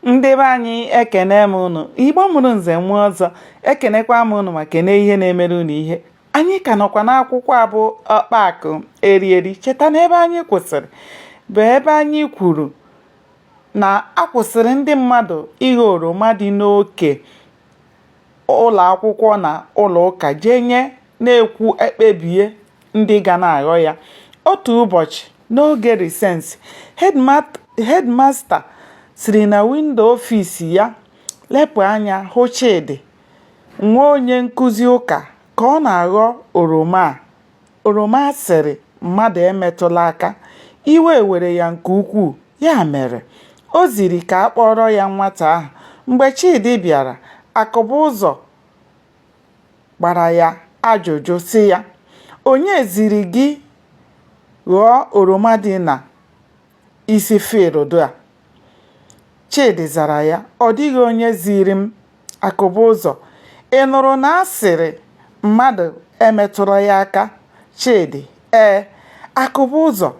Ndị be anyị ekene m unu. Igbo mụrụ nze nwa ọzọ ekenekwa m unu ma kene ihe na-emere unu ihe. Anyị ka nọkwa n'akwụkwọ abụ ọkpakụ erieri. Cheta na ebe anyị kwụsịrị bụ ebe anyị kwuru na akwụsịrị ndị mmadụ ịghọ oroma dị n'oke ụlọ akwụkwọ na ụlọ ụka jee nye na-ekwu ekpebie ndị ga na-aghọ ya. Otu ụbọchị n'oge risensị, hedmasta siri na windo ọfisi ya lepụ anya hụ Chidi, nwa onye nkụzi ụka, ka ọ na-aghọ oroma. Oroma sịrị mmadụ emetụla aka. Iwe were ya nke ukwuu, ya mere o ziri ka a kpọrọ ya nwata ahụ. Mgbe Chidi bịara, Akụbụzọ gbara ya ajụjụ sị ya, "Onye ziri gị ghọọ oroma dị na isi field a?" Chidi zara ya, "Ọ dịghị onye ziri m, Akụbụzọ. Ị nụrụ na a sịrị mmadụ emetụla ya aka?" Chidi: "Ee." Akụbụzọ: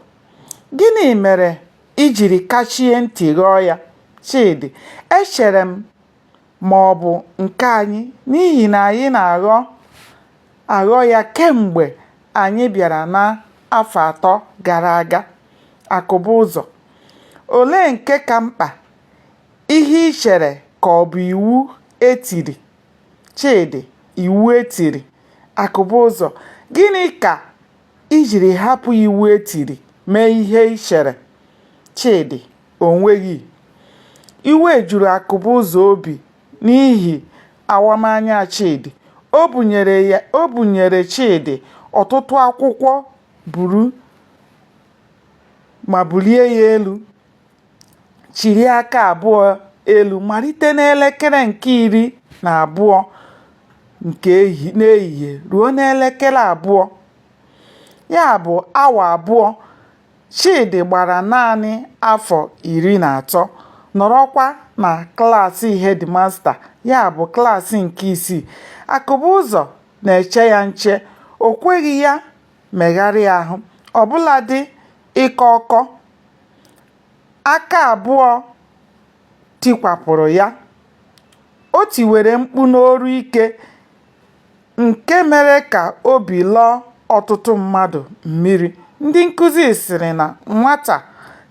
"Gịnị mere i jiri kachie ntị ghọọ ya?" Chidi: "Echere m ma ọ bụ nke anyị, n'ihi na anyị na-aghọ ya kemgbe anyị bịara n'afọ 3 gara aga." Akụbụzọ: "Olee nke ka mkpa, ihe i chere ka ọ bụ iwu etiri?" Chidi: "Iwu etiri." Akụbụzọ: "Gịnị ka i jiri hapụ iwu etiri mee ihe i chere?" Chidi: "O nweghị." Iwe juru Akụbụzọ obi n'ihi awamanya Chidi. O bunyere Chidi ọtụtụ akwụkwọ ma bulie ya elu, chiri aka abụọ elu malite n'elekere nke 12 nke ehihie ruo n'elekere 2. Ya bụ awa 2. Chidi gbara naanị afọ 13, nọrọkwa na klaasị hedmasta, ya bụ klaasị nke 6. Akụbụzọ na-eche ya nche. O kweghị ya megharịa ahụ, ọbụladị ịkọ ọkọ. Aka abụọ tikwapụrụ ya. O tiwere mkpu n'olu ike nke mere ka obi lọọ ọtụtụ mmadụ mmiri. Ndị nkụzi sịrị na nwata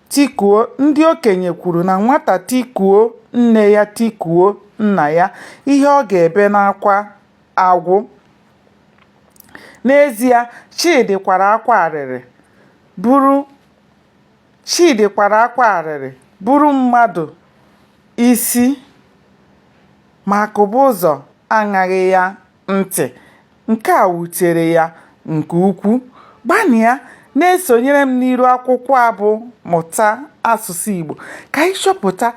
tikuo, ndị okenye kwuru na nwata tikuo nne ya tikuo nna ya, ihe ọ ga-ebe n'akwa agwụ. N'ezie, Chidi kwara akwa arịrị bụrụ mmadụ isi, ma Akụbụzọ aṅaghị ya ntị. Nke a wutere ya nke ukwuu. Gbanịa na-esonyere m n'iru akwụkwọ abụ Mụta Asụsụ Igbo ka anyị chọpụta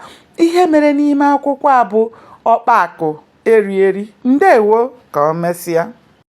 ihe mere n'ime akwụkwọ abụ ọkpakụ erieri. Ndewo, ka o mesịa.